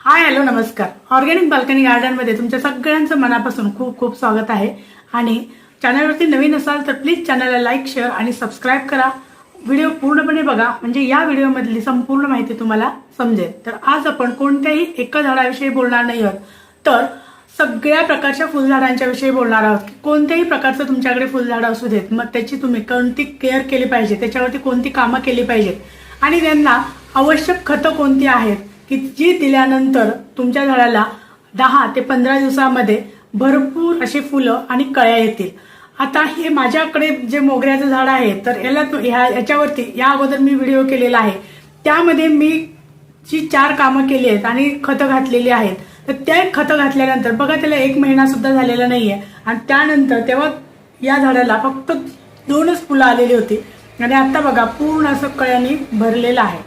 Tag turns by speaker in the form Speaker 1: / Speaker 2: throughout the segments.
Speaker 1: Hi hello नमस्कार. Organic balcony garden मध्ये तुमच्या सगळ्यांचं मनापासून खूप खूप स्वागत आहे. आणि चॅनलवरती नवीन असाल तर प्लीज चॅनलला लाईक शेअर आणि सबस्क्राईब करा. व्हिडिओ पूर्णपणे बघा म्हणजे या व्हिडिओमधली संपूर्ण माहिती तुम्हाला समजेल. तर आज आपण कोणत्याही एका झाडाविषयी बोलणार नाही आहोत, तर सगळ्या प्रकारच्या फुलझाडांच्या विषयी बोलणार आहोत. कोणत्याही प्रकारचं तुमच्याकडे फुलझाड असू देत, मग त्याची तुम्ही कोणती केअर केली पाहिजे, त्याच्यावरती कोणती कामं केली पाहिजेत आणि त्यांना आवश्यक खतं कोणती आहेत की जी दिल्यानंतर तुमच्या झाडाला 10 ते 15 दिवसामध्ये भरपूर अशी फुलं आणि कळ्या येतील. आता हे माझ्याकडे जे मोगऱ्याचं झाड आहे, तर याच्यावरती या अगोदर मी व्हिडिओ केलेला आहे. त्यामध्ये मी जी 4 कामं केली आहेत आणि खतं घातलेली आहेत. तर त्या खतं घातल्यानंतर बघा त्याला 1 महिना सुद्धा झालेला नाहीये आणि त्यानंतर तेव्हा या झाडाला फक्त 2च फुलं आलेली होती आणि आता बघा पूर्ण असं कळ्यांनी भरलेलं आहे.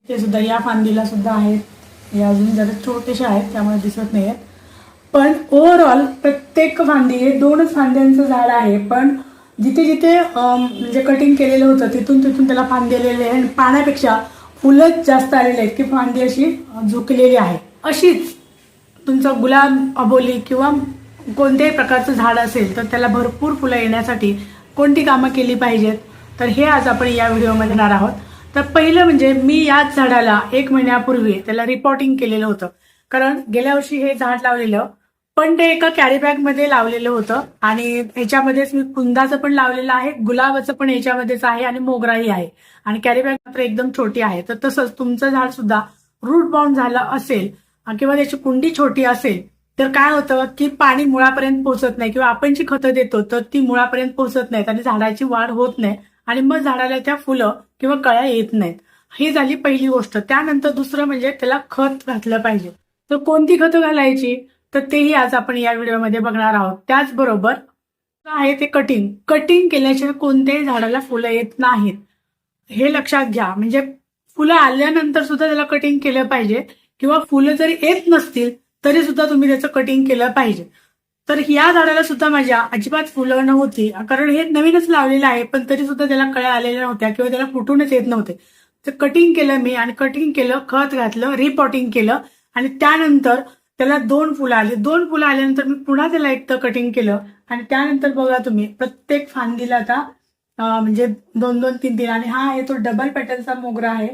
Speaker 1: ते सुद्धा या फांदीला सुद्धा आहेत. हे अजून जरा छोटेसे आहेत त्यामुळे दिसत नाहीयेत, पण ओव्हरऑल प्रत्येक फांदी हे 2च फांद्यांचं झाड आहे. पण जिथे जिथे म्हणजे कटिंग केलेलं होतं तिथून तिथून त्याला फांदी आलेले आहे आणि पाण्यापेक्षा फुलंच जास्त आलेले आहेत की फांदी अशी झुकलेली आहे. अशीच तुमचं गुलाब, अबोली किंवा कोणत्याही प्रकारचं झाड असेल तर त्याला भरपूर फुलं येण्यासाठी कोणती कामं केली पाहिजेत, तर हे आज आपण या व्हिडिओमध्ये घेणार आहोत. तर पहिलं म्हणजे मी याच झाडाला 1 महिन्यापूर्वी त्याला रिपोर्टिंग केलेलं होतं. कारण गेल्या वर्षी हे झाड लावलेलं, पण ते एका कॅरी बॅग मध्ये लावलेलं होतं आणि ह्याच्यामध्येच मी कुंदाचं पण लावलेलं आहे, गुलाबाचं पण ह्याच्यामध्येच आहे आणि मोगराही आहे. आणि कॅरी बॅग मात्र एकदम छोटी आहे. तर तसंच तुमचं झाड सुद्धा रूट बाउंड झालं असेल किंवा त्याची कुंडी छोटी असेल तर काय होतं की पाणी मुळापर्यंत पोहोचत नाही किंवा आपण जी खतं देतो तर ती मुळापर्यंत पोहोचत नाहीत आणि झाडाची वाढ होत नाही आणि मग झाडाला त्या फुलं किंवा कळ्या येत नाहीत. ही झाली पहिली गोष्ट. त्यानंतर दुसरं म्हणजे त्याला खत घातलं पाहिजे. तर कोणती खतं घालायची तर तेही आज आपण या व्हिडिओमध्ये बघणार आहोत. त्याचबरोबर आहे ते कटिंग केल्याशिवाय कोणत्याही झाडाला फुलं येत नाहीत, हे लक्षात घ्या. म्हणजे फुलं आल्यानंतर सुद्धा त्याला कटिंग केलं पाहिजे किंवा फुलं जरी येत नसतील तरी सुद्धा तुम्ही त्याचं कटिंग केलं पाहिजे. तर या झाडाला सुद्धा माझ्या अजिबात फुलं नव्हती, कारण हे नवीनच लावलेलं आहे, पण तरी सुद्धा त्याला कळ्या आलेल्या नव्हत्या किंवा त्याला फुटूनच येत नव्हते. तर कटिंग केलं मी आणि कटिंग केलं, खत घातलं, रिपॉटिंग केलं आणि त्यानंतर त्याला 2 फुलं आली. 2 फुलं आल्यानंतर मी पुन्हा त्याला एकदा कटिंग केलं आणि त्यानंतर बघा तुम्ही प्रत्येक फांदीला आता म्हणजे 2-2, 3-3 आणि हा आहे तो डबल पेटलचा मोगरा आहे.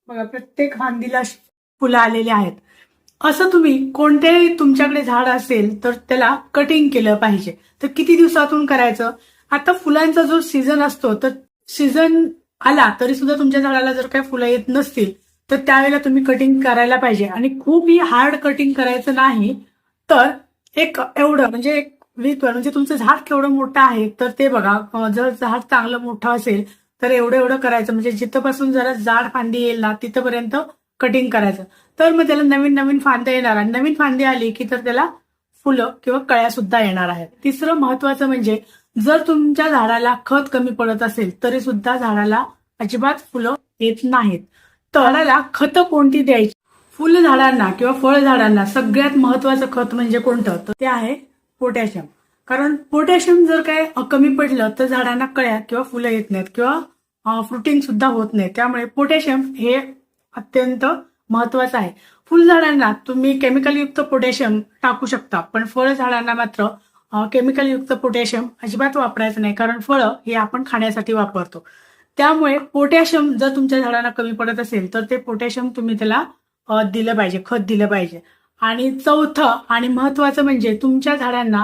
Speaker 1: बघा प्रत्येक फांदीला फुलं आलेली आहेत. असं तुम्ही कोणत्याही तुमच्याकडे झाड असेल तर त्याला कटिंग केलं पाहिजे. तर किती दिवसातून करायचं? आता फुलांचा जो सीझन असतो तर सीझन आला तरी सुद्धा तुमच्या झाडाला जर काही फुलं येत नसतील तर त्यावेळेला तुम्ही कटिंग करायला पाहिजे. आणि खूप ही हार्ड कटिंग करायचं नाही, तर एक एवढं म्हणजे एक म्हणजे तुमचं झाड केवढं मोठं आहे तर ते बघा. जर झाड चांगलं मोठं असेल तर एवढं करायचं, म्हणजे जिथपासून जरा जाड फांदी येईल ना तिथपर्यंत कटिंग करायचं. तर मग त्याला नवीन नवीन फांद्या येणार आणि नवीन फांदी आली की तर त्याला फुलं किंवा कळ्या सुद्धा येणार आहेत. तिसरं महत्वाचं म्हणजे जर तुमच्या झाडाला खत कमी पडत असेल तरी सुद्धा झाडाला अजिबात फुलं येत नाहीत. तर झाडाला खतं कोणती द्यायची? फुल झाडांना किंवा फळ झाडांना सगळ्यात महत्वाचं खत म्हणजे कोणतं, तर ते आहे पोटॅशियम. कारण पोटॅशियम जर काय कमी पडलं तर झाडांना कळ्या किंवा फुलं येत नाहीत किंवा फ्रुटिंग सुद्धा होत नाही. त्यामुळे पोटॅशियम हे अत्यंत महत्वाचं आहे. फुलझाडांना तुम्ही केमिकलयुक्त पोटॅशियम टाकू शकता, पण फळ झाडांना मात्र केमिकलयुक्त पोटॅशियम अजिबात वापरायचं नाही, कारण फळं हे आपण खाण्यासाठी वापरतो. त्यामुळे पोटॅशियम जर तुमच्या झाडांना कमी पडत असेल तर ते पोटॅशियम तुम्ही त्याला दिलं पाहिजे, खत दिलं पाहिजे. आणि चौथं आणि महत्वाचं म्हणजे तुमच्या झाडांना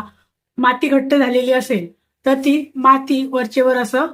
Speaker 1: माती घट्ट झालेली असेल तर ती माती वरचेवर असं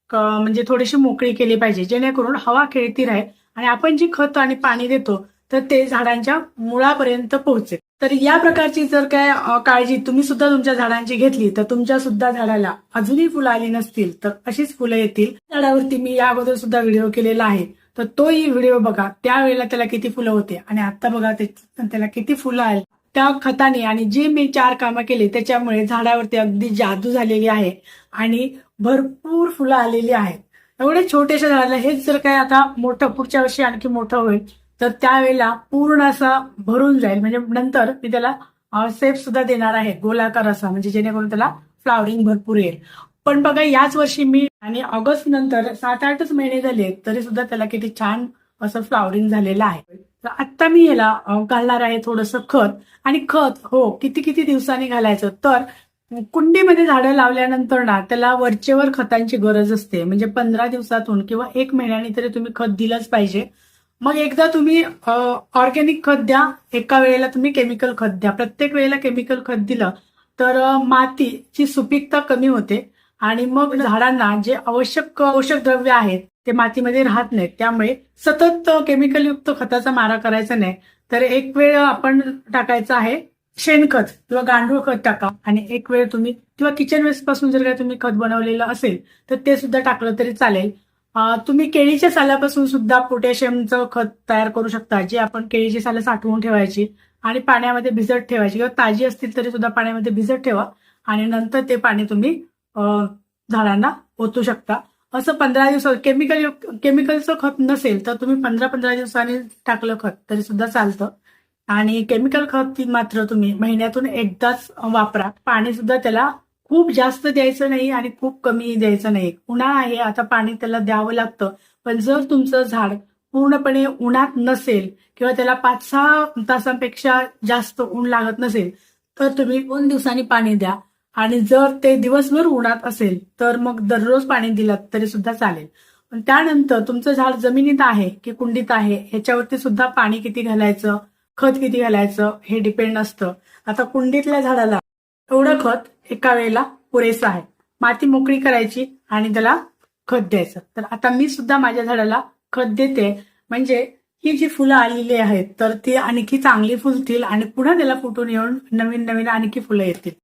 Speaker 1: म्हणजे थोडीशी मोकळी केली पाहिजे, जेणेकरून हवा खेळती राहील आणि आपण जी खत आणि पाणी देतो तर ते झाडांच्या मुळापर्यंत पोहोचेल. तर या प्रकारची जर काय काळजी तुम्ही सुद्धा तुमच्या झाडांची घेतली तर तुमच्या सुद्धा झाडाला अजूनही फुलं आली नसतील तर अशीच फुलं येतील. झाडावरती मी या अगोदर सुद्धा व्हिडिओ केलेला आहे, तर तोही व्हिडिओ बघा. त्यावेळेला त्याला किती फुलं होते आणि आता बघा त्याला किती फुलं आली. त्या खताने आणि जे मी 4 कामं केली त्याच्यामुळे झाडावरती अगदी जादू झालेली आहे आणि भरपूर फुलं आलेली आहेत. एवढे छोट्याशा झाडाला हेच जर काय आता मोठं पुढच्या वर्षी आणखी मोठं होईल तर त्यावेळेला पूर्ण असं भरून जाईल. म्हणजे नंतर मी त्याला सेफ सुद्धा देणार आहे गोलाकार असा, म्हणजे जेणेकरून त्याला फ्लावरिंग भरपूर येईल. पण बघा याच वर्षी मी आणि ऑगस्ट नंतर 7-8च महिने झाले तरी सुद्धा त्याला किती छान असं फ्लावरिंग झालेलं आहे. तर आता मी याला घालणार आहे थोडंसं खत. आणि खत हो किती किती दिवसांनी घालायचं तर कुंडीमध्ये झाडं लावल्यानंतर ना त्याला वरचेवर खतांची गरज असते. म्हणजे 15 दिवसातून किंवा 1 महिन्याने तरी तुम्ही खत दिलंच पाहिजे. मग एकदा तुम्ही ऑर्गॅनिक खत द्या, एका वेळेला तुम्ही केमिकल खत द्या. प्रत्येक वेळेला केमिकल खत दिलं तर मातीची सुपीकता कमी होते आणि मग झाडांना जे आवश्यक पोषक द्रव्य आहेत ते मातीमध्ये राहत नाहीत. त्यामुळे सतत केमिकल युक्त खताचा मारा करायचा नाही. तर एक वेळ आपण टाकायचं आहे शेणखत किंवा गांडूळ खत टाका आणि एक वेळ तुम्ही किंवा किचन वेस्ट पासून जर काय तुम्ही खत बनवलेलं असेल तर ते सुद्धा टाकलं तरी चालेल. तुम्ही केळीच्या सालापासून सुद्धा पोटॅशियमचं खत तयार करू शकता. जे आपण केळीची सालं साठवून ठेवायची आणि पाण्यामध्ये भिजत ठेवायची किंवा ताजी असतील तरी सुद्धा पाण्यामध्ये भिजत ठेवा आणि नंतर ते पाणी तुम्ही झाडांना ओतू शकता. असं 15 दिवसात केमिकलचं खत नसेल तर तुम्ही 15-15 दिवसांनी टाकलं खत तरी सुद्धा चालतं. आणि केमिकल खत मात्र तुम्ही महिन्यातून एकदाच वापरा. पाणी सुद्धा त्याला खूप जास्त द्यायचं नाही आणि खूप कमी द्यायचं नाही. उन्हाळा आहे आता पाणी त्याला द्यावं लागतं. पण जर तुमचं झाड पूर्णपणे उन्हात नसेल किंवा त्याला 5-6 तासांपेक्षा जास्त ऊन लागत नसेल तर तुम्ही 2 दिवसांनी पाणी द्या. आणि जर ते दिवसभर उन्हात असेल तर मग दररोज पाणी दिलं तरी सुद्धा चालेल. पण त्यानंतर तुमचं झाड जमिनीत आहे की कुंडीत आहे ह्याच्यावरती सुद्धा पाणी किती घालायचं, खत किती घालायचं हे डिपेंड असतं. आता कुंडीतल्या झाडाला एवढं खत एका वेळेला पुरेसं आहे. माती मोकळी करायची आणि त्याला खत द्यायचं. तर आता मी सुद्धा माझ्या झाडाला खत देते म्हणजे ही जी फुलं आलेली आहेत तर ती आणखी चांगली फुलतील आणि पुन्हा त्याला फुटून येऊन नवीन नवीन आणखी फुलं येतील.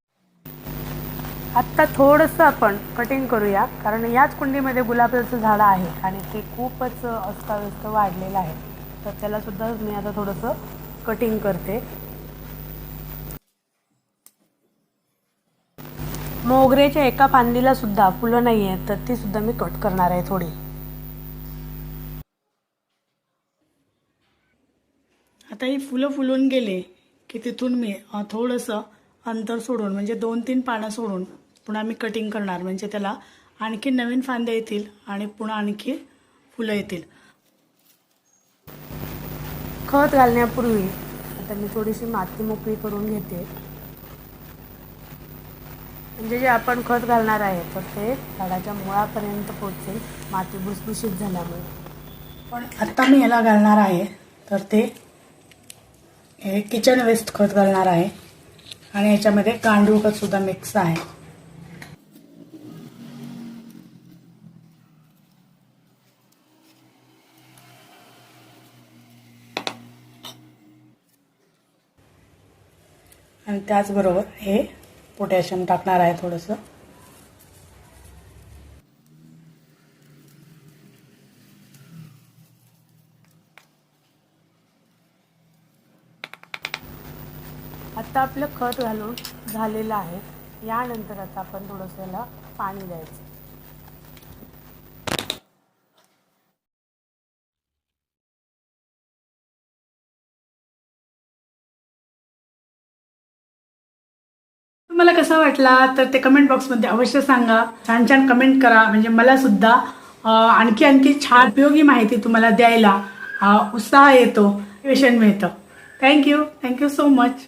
Speaker 1: आत्ता थोडंसं आपण कटिंग करूया कारण याच कुंडीमध्ये गुलाबाचं झाड आहे आणि ते खूपच अस्ताव्यस्त वाढलेलं आहे. तर त्याला सुद्धा मी आता थोडंसं कटिंग करते. मोगऱ्याच्या एका फांदीला सुद्धा फुलं नाही आहेत तर ती सुद्धा मी कट करणार आहे थोडी. आता ही फुलं फुलून गेले की तिथून मी थोडंसं अंतर सोडून म्हणजे 2-3 पानं सोडून पुन्हा मी कटिंग करणार. म्हणजे त्याला आणखी नवीन फांद्या येतील आणि पुन्हा आणखी फुलं येतील. खत घालण्यापूर्वी आता मी थोडीशी माती मोकळी करून घेते. म्हणजे जे आपण खत घालणार आहे तर ते झाडाच्या मुळापर्यंत पोहोचेल माती भुसभुशीत झाल्यामुळे. पण आत्ता मी याला घालणार आहे तर ते हे किचन वेस्ट खत घालणार आहे आणि याच्यामध्ये गांडूळ खत सुद्धा मिक्स आहे. आणि त्याचबरोबर हे पोटॅशियम टाकणार आहे थोडंसं. आता आपलं खत घालून झालेलं आहे. यानंतर आता आपण थोडंसं याला पाणी द्यायचं. तुम्हाला कसा वाटला तर ते कमेंट बॉक्समध्ये अवश्य सांगा. छान छान कमेंट करा म्हणजे मला सुद्धा आणखी छान उपयोगी माहिती तुम्हाला द्यायला उत्साह येतो, मोटिवेशन मिळतं. Thank you so much.